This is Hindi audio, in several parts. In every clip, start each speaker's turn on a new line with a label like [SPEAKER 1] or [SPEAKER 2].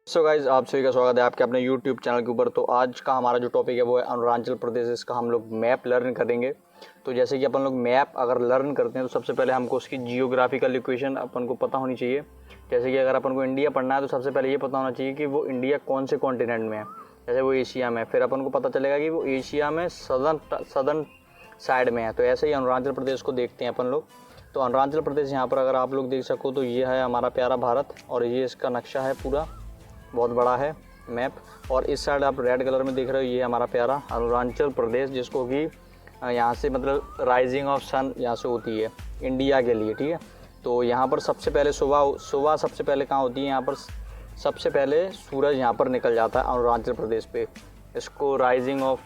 [SPEAKER 1] सो गाइज आप सभी का स्वागत है आपके अपने यूट्यूब चैनल के ऊपर। तो आज का हमारा जो टॉपिक है वो है अरुणाचल प्रदेश। इसका हम लोग मैप लर्न करेंगे। तो जैसे कि अपन लोग मैप अगर लर्न करते हैं तो सबसे पहले हमको उसकी जियोग्राफिकल इक्वेशन अपन को पता होनी चाहिए। जैसे कि अगर अपन को इंडिया पढ़ना है तो सबसे पहले ये पता होना चाहिए कि वो इंडिया कौन से कॉन्टिनेंट में है। जैसे वो एशिया में, फिर अपन को पता चलेगा कि वो एशिया में सदर्न साइड में है। तो ऐसे ही अरुणाचल प्रदेश को देखते हैं अपन लोग। तो अरुणाचल प्रदेश यहाँ पर अगर आप लोग देख सको तो ये है हमारा प्यारा भारत, और ये इसका नक्शा है, पूरा बहुत बड़ा है मैप। और इस साइड आप रेड कलर में देख रहे हो, ये हमारा प्यारा अरुणाचल प्रदेश, जिसको कि यहाँ से मतलब राइजिंग ऑफ सन यहाँ से होती है इंडिया के लिए, ठीक है। तो यहाँ पर सबसे पहले सुबह सबसे पहले कहाँ होती है, यहाँ पर सबसे पहले सूरज यहाँ पर निकल जाता है अरुणाचल प्रदेश पे। इसको राइजिंग ऑफ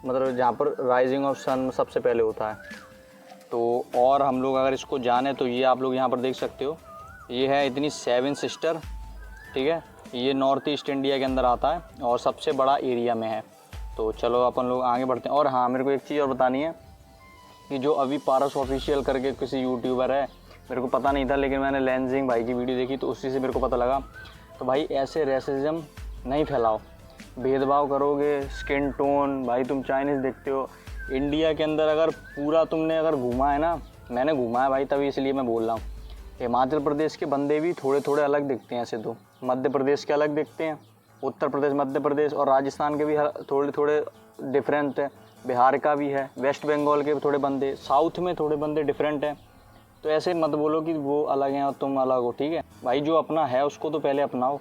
[SPEAKER 1] मतलब जहाँ पर राइजिंग ऑफ सन सबसे पहले होता है। तो और हम लोग अगर इसको जाने तो ये आप लोग यहाँ पर देख सकते हो, ये है इतनी 7 सिस्टर, ठीक है। ये नॉर्थ ईस्ट इंडिया के अंदर आता है और सबसे बड़ा एरिया में है। तो चलो अपन लोग आगे बढ़ते हैं। और हाँ, मेरे को एक चीज़ और बतानी है कि जो अभी पारस ऑफिशियल करके किसी यूट्यूबर है, मेरे को पता नहीं था, लेकिन मैंने लैंजिंग भाई की वीडियो देखी तो उसी से मेरे को पता लगा। तो भाई ऐसे रेसिज्म नहीं फैलाओ, भेदभाव करोगे स्किन टोन, भाई तुम चाइनीज़ देखते हो इंडिया के अंदर, अगर पूरा तुमने अगर घूमा है ना, मैंने घूमा है भाई, तभी इसलिए मैं बोल रहा हूँ। हिमाचल प्रदेश के बंदे भी थोड़े थोड़े अलग दिखते हैं ऐसे, तो मध्य प्रदेश के अलग दिखते हैं, उत्तर प्रदेश, मध्य प्रदेश और राजस्थान के भी थोड़े थोड़े डिफरेंट है, बिहार का भी है, वेस्ट बंगाल के भी थोड़े बंदे, साउथ में थोड़े बंदे डिफरेंट हैं। तो ऐसे मत बोलो कि वो अलग हैं और तुम अलग हो, ठीक है भाई। जो अपना है उसको तो पहले अपनाओ।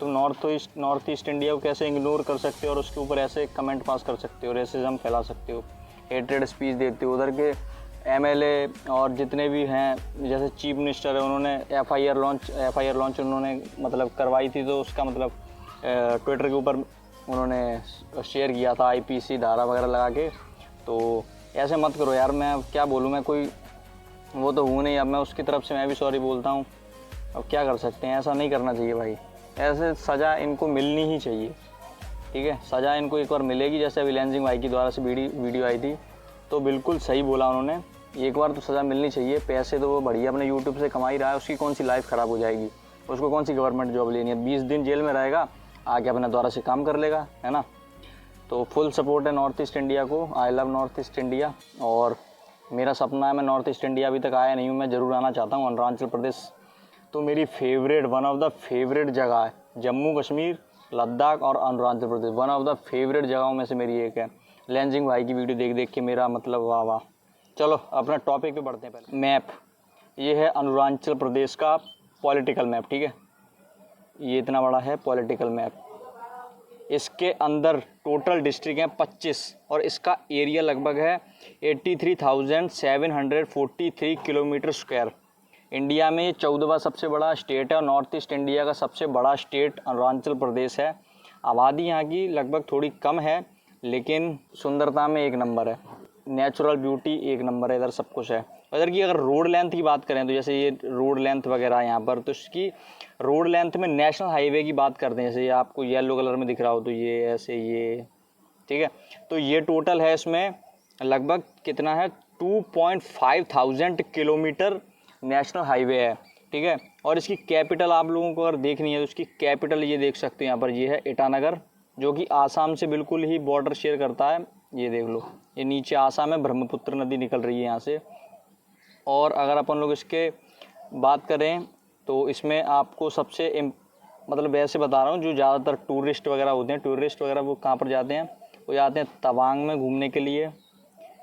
[SPEAKER 1] तुम नॉर्थ ईस्ट इंडिया को कैसे इग्नोर कर सकते हो और उसके ऊपर ऐसे कमेंट पास कर सकते हो, रेसिज्म फैला सकते हो, हेट्रेड स्पीच देते हो। उधर के एमएलए और जितने भी हैं, जैसे चीफ मिनिस्टर है, उन्होंने एफआईआर लॉन्च उन्होंने मतलब करवाई थी, तो उसका मतलब ट्विटर के ऊपर उन्होंने शेयर किया था आईपीसी धारा वगैरह लगा के। तो ऐसे मत करो यार, मैं क्या बोलूँ, मैं कोई वो तो हूँ नहीं। अब मैं उसकी तरफ से मैं भी सॉरी बोलता हूँ, अब क्या कर सकते हैं। ऐसा नहीं करना चाहिए भाई, ऐसे सज़ा इनको मिलनी ही चाहिए, ठीक है। सज़ा इनको एक बार मिलेगी। जैसे अभी लैंजिंग भाई की द्वारा से वीडियो आई थी, तो बिल्कुल सही बोला उन्होंने, एक बार तो सज़ा मिलनी चाहिए। पैसे तो वो बढ़िया अपने यूट्यूब से कमा ही रहा है, उसकी कौन सी लाइफ ख़राब हो जाएगी, उसको कौन सी गवर्नमेंट जॉब लेनी है। 20 दिन जेल में रहेगा, आके अपने द्वारा से काम कर लेगा, है ना। तो फुल सपोर्ट है नॉर्थ ईस्ट इंडिया को। I love north east India, और मेरा सपना है, मैं नॉर्थ ईस्ट इंडिया अभी तक आया नहीं हूँ, मैं ज़रूर आना चाहता हूँ। अरुणाचल प्रदेश तो मेरी favourite, one of the favourite जगह है। जम्मू कश्मीर, लद्दाख और Arunachal Pradesh one of the favourite जगहों में से मेरी एक है। लैंजिंग भाई की वीडियो देख देख के मेरा मतलब वाह वाह। चलो अपना टॉपिक पे बढ़ते हैं। पहले मैप, ये है अरुणाचल प्रदेश का पॉलिटिकल मैप, ठीक है। ये इतना बड़ा है पॉलिटिकल मैप। इसके अंदर टोटल डिस्ट्रिक्ट हैं 25, और इसका एरिया लगभग है 83,743 किलोमीटर स्क्वायर। इंडिया में 14वां सबसे बड़ा स्टेट है, और नॉर्थ ईस्ट इंडिया का सबसे बड़ा स्टेट अरुणाचल प्रदेश है। आबादी यहाँ की लगभग थोड़ी कम है, लेकिन सुंदरता में एक नंबर है, नेचुरल ब्यूटी एक नंबर है, इधर सब कुछ है। इधर की अगर रोड लेंथ की बात करें तो जैसे ये रोड लेंथ वगैरह यहाँ पर, तो इसकी रोड लेंथ में नेशनल हाईवे की बात करते हैं, जैसे ये आपको येलो कलर में दिख रहा हो, तो ये ऐसे ये, ठीक है। तो ये टोटल है, इसमें लगभग कितना है, 2,500 किलोमीटर नेशनल हाईवे है, ठीक है। और इसकी कैपिटल आप लोगों को अगर देखनी है तो इसकी कैपिटल ये देख सकते हैं यहाँ पर, ये है ईटानगर, जो कि आसाम से बिल्कुल ही बॉर्डर शेयर करता है। ये देख लो, ये नीचे आसाम है, ब्रह्मपुत्र नदी निकल रही है यहाँ से। और अगर अपन लोग इसके बात करें तो इसमें आपको सबसे मतलब वैसे बता रहा हूँ, जो ज़्यादातर टूरिस्ट वगैरह होते हैं, टूरिस्ट वगैरह वो कहाँ पर जाते हैं, वो जाते हैं तवांग में घूमने के लिए।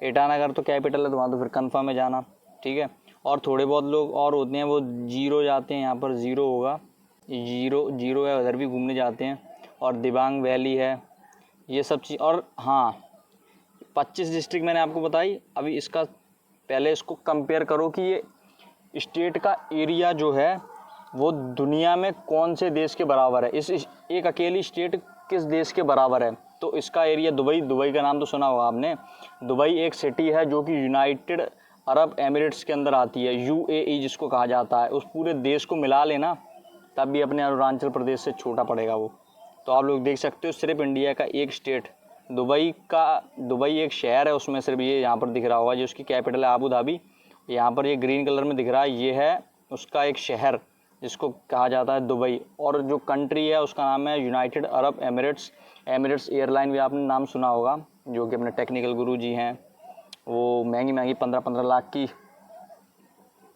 [SPEAKER 1] ईटानगर तो कैपिटल है, तो वहाँ तो फिर कन्फर्म है जाना, ठीक है। और थोड़े बहुत लोग और होते हैं, वो जीरो जाते हैं, यहाँ पर जीरो होगा, जीरो है, उधर भी घूमने जाते हैं। और दिबांग वैली है, ये सब चीज़। और हाँ, 25 डिस्ट्रिक्ट मैंने आपको बताई। अभी इसका पहले इसको कंपेयर करो कि ये स्टेट का एरिया जो है वो दुनिया में कौन से देश के बराबर है, इस एक अकेली स्टेट किस देश के बराबर है। तो इसका एरिया दुबई का नाम तो सुना होगा आपने। दुबई एक सिटी है जो कि यूनाइटेड अरब एमिरेट्स के अंदर आती है, यूएई जिसको कहा जाता है। उस पूरे देश को मिला लेना तब भी अपने अरुणाचल प्रदेश से छोटा पड़ेगा वो। तो आप लोग देख सकते हो, सिर्फ इंडिया का एक स्टेट दुबई एक शहर है, उसमें सिर्फ ये यहाँ पर दिख रहा होगा, जो उसकी कैपिटल है आबू धाबी। यहाँ पर ये ग्रीन कलर में दिख रहा है, ये है उसका एक शहर जिसको कहा जाता है दुबई, और जो कंट्री है उसका नाम है United Arab Emirates. Emirates airline भी आपने नाम सुना होगा, जो कि अपने टेक्निकल गुरु जी हैं, वो महंगी महंगी 15-15 लाख की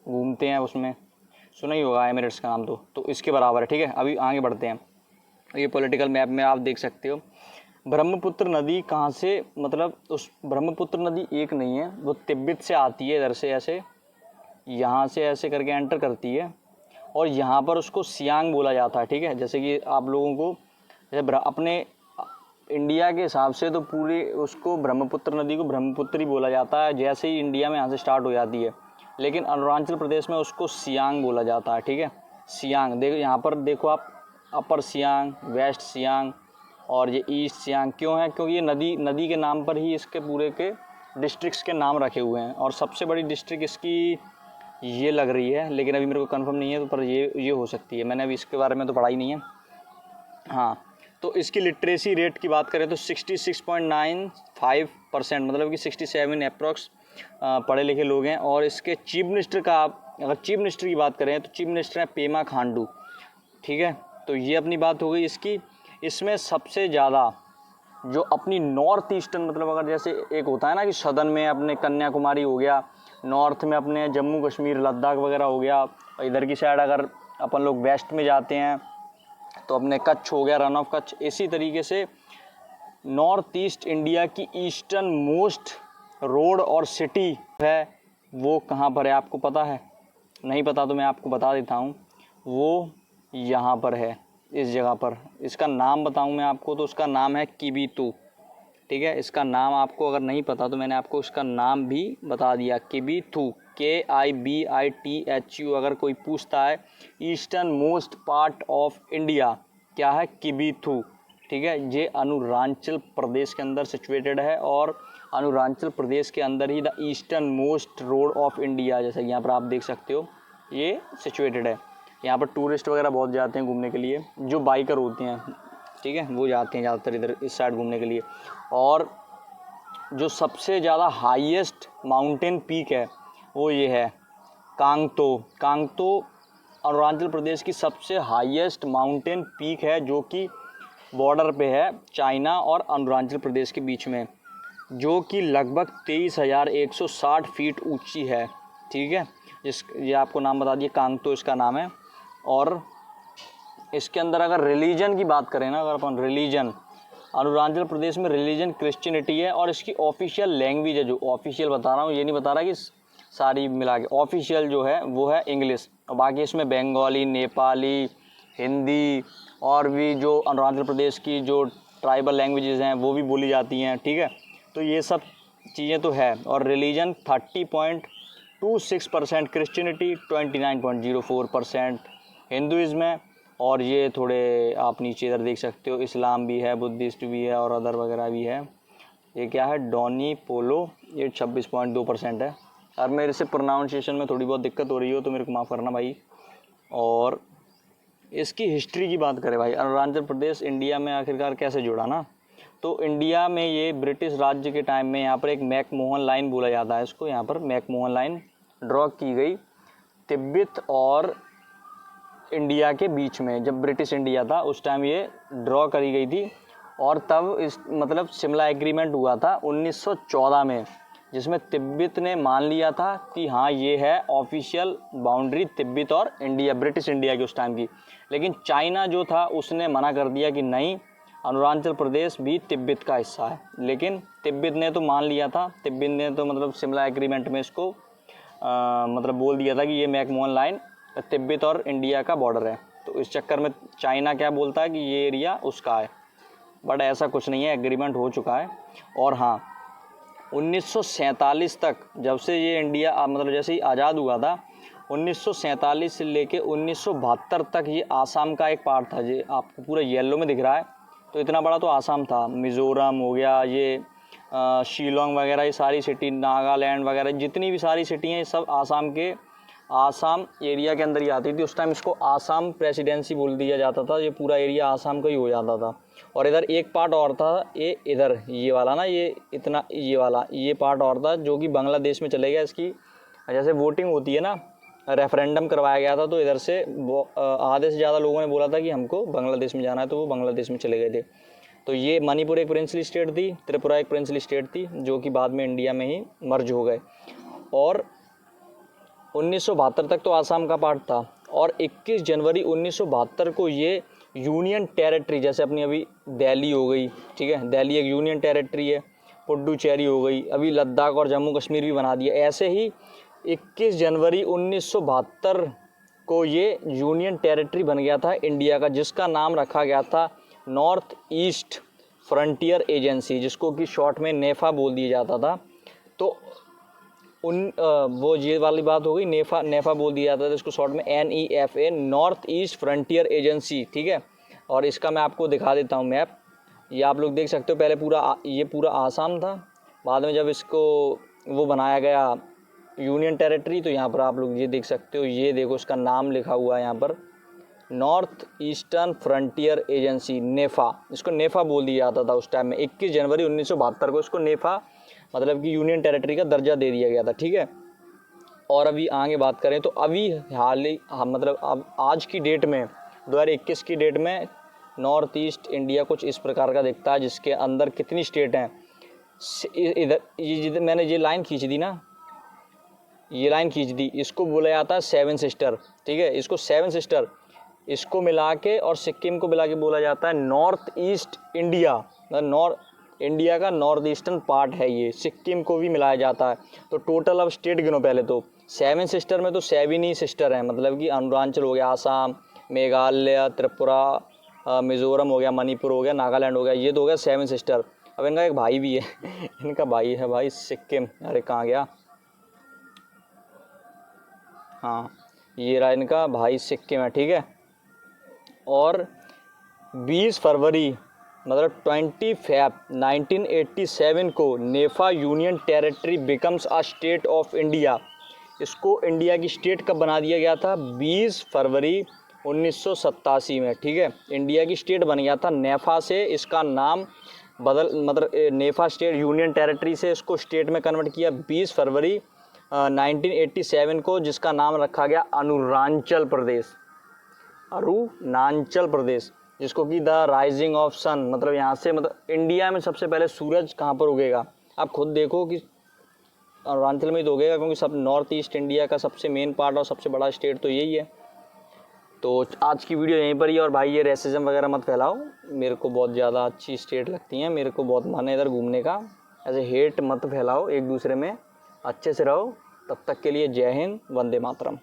[SPEAKER 1] घूमते हैं, उसमें सुना ही होगा एमिरेट्स का नाम। तो इसके बराबर है, ठीक है। अभी आगे बढ़ते हैं। ये पॉलिटिकल मैप में आप देख सकते हो ब्रह्मपुत्र नदी कहाँ से, मतलब उस ब्रह्मपुत्र नदी एक नहीं है, वो तिब्बत से आती है, इधर से ऐसे, यहाँ से ऐसे करके एंटर करती है, और यहाँ पर उसको सियांग बोला जाता है, ठीक है। जैसे कि आप लोगों को जैसे अपने इंडिया के हिसाब से तो पूरे उसको ब्रह्मपुत्र नदी को ब्रह्मपुत्र ही बोला जाता है, जैसे ही इंडिया में यहाँ से स्टार्ट हो जाती है, लेकिन अरुणाचल प्रदेश में उसको सियांग बोला जाता है, ठीक है। सियांग देखो, यहाँ पर देखो आप, अपर सियांग, वेस्ट सियांग और ये ईस्ट सियांग। क्यों है? क्योंकि ये नदी के नाम पर ही इसके पूरे के डिस्ट्रिक्ट्स के नाम रखे हुए हैं, और सबसे बड़ी डिस्ट्रिक्ट इसकी ये लग रही है, लेकिन अभी मेरे को कंफर्म नहीं है, तो पर ये हो सकती है, मैंने अभी इसके बारे में तो पढ़ा ही नहीं है। हाँ, तो इसकी लिटरेसी रेट की बात करें तो 66.95%, मतलब कि 67 अप्रॉक्स पढ़े लिखे लोग हैं। और इसके चीफ मिनिस्टर का, अगर चीफ मिनिस्टर की बात करें तो चीफ मिनिस्टर है पेमा खांडू, ठीक है। तो ये अपनी बात हो गई इसकी। इसमें सबसे ज़्यादा जो अपनी नॉर्थ ईस्टर्न, मतलब अगर जैसे एक होता है ना कि सदर्न में अपने कन्याकुमारी हो गया, नॉर्थ में अपने जम्मू कश्मीर लद्दाख वगैरह हो गया, और इधर की साइड अगर अपन लोग वेस्ट में जाते हैं तो अपने कच्छ हो गया, रन ऑफ कच्छ। इसी तरीके से नॉर्थ ईस्ट इंडिया की ईस्टर्न मोस्ट रोड और सिटी है, वो कहाँ पर है आपको पता है? नहीं पता तो मैं आपको बता देता हूँ, वो यहाँ पर है, इस जगह पर। इसका नाम बताऊँ मैं आपको तो उसका नाम है किबीतू, ठीक है। इसका नाम आपको अगर नहीं पता तो मैंने आपको इसका नाम भी बता दिया, किबीथू, KIBITHU। अगर कोई पूछता है eastern most part of India क्या है, किबीथू, ठीक है। ये अरुणाचल प्रदेश के अंदर सिचुएटेड है, और अरुणाचल प्रदेश के अंदर ही the easternmost road of India, जैसा कि यहाँ पर आप देख सकते हो, ये सिचुएटेड है। यहाँ पर टूरिस्ट वगैरह बहुत जाते हैं घूमने के लिए, जो बाइकर होते हैं, ठीक है, वो जाते हैं ज़्यादातर इधर इस साइड घूमने के लिए। और जो सबसे ज़्यादा हाईएस्ट माउंटेन पीक है वो ये है कांगतो। कांगतो अरुणाचल प्रदेश की सबसे हाईएस्ट माउंटेन पीक है, जो कि बॉर्डर पे है चाइना और अरुणाचल प्रदेश के बीच में, जो कि लगभग 23,160 फीट ऊंची है, ठीक है। ये आपको नाम बता दिए, कांगतो इसका नाम है। और इसके अंदर अगर रिलीजन की बात करें ना, अगर अपन रिलीजन, अरुणाचल प्रदेश में रिलीजन क्रिश्चियनिटी है, और इसकी ऑफिशियल लैंग्वेज है, जो ऑफिशियल बता रहा हूँ, ये नहीं बता रहा कि सारी मिला के, ऑफिशियल जो है वो है इंग्लिश, और बाकी इसमें बंगाली, नेपाली, हिंदी, और भी जो अरुणाचल प्रदेश की जो ट्राइबल लैंग्वेजेस हैं वो भी बोली जाती हैं, ठीक है। तो ये सब चीज़ें तो है। और रिलीजन 30.26% क्रिश्चियनिटी, 29.04% हिंदुइज्म है, और ये थोड़े आप नीचे इधर देख सकते हो, इस्लाम भी है, बुद्धिस्ट भी है, और अदर वगैरह भी है। ये क्या है, डोनी पोलो, ये 26.2% है। और मेरे से प्रोनाउंसिएशन में थोड़ी बहुत दिक्कत हो रही हो तो मेरे को माफ़ करना भाई। और इसकी हिस्ट्री की बात करें भाई, अरुणाचल प्रदेश इंडिया में आखिरकार कैसे जुड़ा ना, तो इंडिया में ये ब्रिटिश राज्य के टाइम में यहाँ पर एक मैकमोहन लाइन बोला जाता है इसको, यहाँ पर मैकमोहन लाइन ड्रॉ की गई तिब्बत और इंडिया के बीच में। जब ब्रिटिश इंडिया था उस टाइम ये ड्रॉ करी गई थी, और तब इस मतलब शिमला एग्रीमेंट हुआ था 1914 में, जिसमें तिब्बत ने मान लिया था कि हाँ ये है ऑफिशियल बाउंड्री तिब्बत और इंडिया, ब्रिटिश इंडिया की उस टाइम की। लेकिन चाइना जो था उसने मना कर दिया कि नहीं, अरुणाचल प्रदेश भी तिब्बत का हिस्सा है। लेकिन तिब्बत ने तो मान लिया था, तिब्बत ने तो मतलब शिमला एग्रीमेंट में इसको मतलब बोल दिया था कि ये मैकमोहन लाइन तिब्बत और इंडिया का बॉर्डर है। तो इस चक्कर में चाइना क्या बोलता है कि ये एरिया उसका है, बट ऐसा कुछ नहीं है, एग्रीमेंट हो चुका है। और हाँ, 1947 तक, जब से ये इंडिया मतलब जैसे ही आज़ाद हुआ था, 1947 से लेके 1972 तक ये आसाम का एक पार्ट था। ये आपको पूरा येलो में दिख रहा है, तो इतना बड़ा तो आसाम था। मिज़ोरम हो गया, ये शिलोंग वगैरह, ये सारी सिटी, नागालैंड वगैरह, जितनी भी सारी सिटी हैं, ये सब आसाम एरिया के अंदर ही आती थी। उस टाइम इसको आसाम प्रेसिडेंसी बोल दिया जाता था, ये पूरा एरिया आसाम का ही हो जाता था। और इधर एक पार्ट और था, ये इधर ये वाला ना, ये इतना ये वाला ये पार्ट और था, जो कि बांग्लादेश में चले गया। इसकी जैसे वोटिंग होती है ना, रेफरेंडम करवाया गया था, तो इधर से आधे से ज़्यादा लोगों ने बोला था कि हमको बांग्लादेश में जाना है, तो वो बांग्लादेश में चले गए थे। तो ये मणिपुर एक प्रिंसली स्टेट थी, त्रिपुरा एक प्रिंसली स्टेट थी, जो कि बाद में इंडिया में ही मर्ज हो गए। और 1972 तक तो आसाम का पार्ट था, और 21 जनवरी 1972 को ये यूनियन टेरिटरी, जैसे अपनी अभी दिल्ली हो गई, ठीक है, दिल्ली एक यूनियन टेरिटरी है, पुडुचेरी हो गई, अभी लद्दाख और जम्मू कश्मीर भी बना दिया। ऐसे ही 21 जनवरी 1972 को ये यूनियन टेरिटरी बन गया था इंडिया का, जिसका नाम रखा गया था नॉर्थ ईस्ट फ्रंटियर एजेंसी, जिसको कि शॉर्ट में नेफा बोल दिया जाता था। तो वो ये वाली बात हो गई, नेफा बोल दिया जाता था इसको शॉर्ट में, NEFA, north east frontier agency, ठीक है। और इसका मैं आपको दिखा देता हूँ मैप, ये आप लोग देख सकते हो। पहले ये पूरा आसाम था, बाद में जब इसको वो बनाया गया यूनियन टेरिटरी, तो यहाँ पर आप लोग ये देख सकते हो, ये देखो इसका नाम लिखा हुआ है यहाँ पर, नॉर्थ ईस्टर्न फ्रंटियर एजेंसी, नेफा। इसको नेफा बोल दिया जाता था उस टाइम में। 21 जनवरी 1972 को इसको नेफा मतलब कि यूनियन टेरिटरी का दर्जा दे दिया गया था, ठीक है। और अभी आगे बात करें तो अभी हाल ही मतलब अब आज की डेट में 2021 की डेट में नॉर्थ ईस्ट इंडिया कुछ इस प्रकार का दिखता है, जिसके अंदर कितनी स्टेट हैं। इधर ये मैंने ये लाइन खींच दी ना, ये लाइन खींच दी, इसको बोला जाता है 7 सिस्टर, ठीक है। इसको 7 सिस्टर, इसको मिला के और सिक्किम को मिला के बोला जाता है north east India, north India का नॉर्थ ईस्टर्न पार्ट है ये। सिक्किम को भी मिलाया जाता है। तो टोटल अब स्टेट गिनो पहले तो 7 सिस्टर में तो 7 ही सिस्टर हैं, मतलब कि अरुणाचल हो गया, आसाम, मेघालय, त्रिपुरा, मिज़ोरम हो गया, मणिपुर हो गया, नागालैंड हो गया, ये तो हो गया 7 सिस्टर। अब इनका एक भाई भी है इनका भाई है भाई सिक्किम, अरे कहाँ गया, हाँ ये रहा इनका भाई सिक्किम है, ठीक है। और 20 फरवरी मतलब 20 फरवरी 1987 को NEFA union territory becomes a state of India. इसको इंडिया की स्टेट कब बना दिया गया था? 20 फरवरी 1987 में, ठीक है। इंडिया की स्टेट बन गया था नेफा से, इसका नाम बदल मतलब नेफा स्टेट यूनियन टेरिटरी से इसको स्टेट में कन्वर्ट किया 20 फरवरी 1987 को, जिसका नाम रखा गया अरुणाचल प्रदेश, अरुणाचल प्रदेश, जिसको कि द राइजिंग ऑफ सन, मतलब यहाँ से मतलब इंडिया में सबसे पहले सूरज कहाँ पर उगेगा, आप खुद देखो कि अरुणाचल में ही तो उगेगा, क्योंकि सब नॉर्थ ईस्ट इंडिया का सबसे मेन पार्ट और सबसे बड़ा स्टेट तो यही है। तो आज की वीडियो यहीं पर ही। और भाई ये रेसिज्म वगैरह मत फैलाओ, मेरे को बहुत ज़्यादा अच्छी स्टेट लगती हैं, मेरे को बहुत मन है इधर घूमने का, ऐसे हेट मत फैलाओ एक दूसरे में, अच्छे से रहो। तब तक के लिए जय हिंद, वंदे मातरम।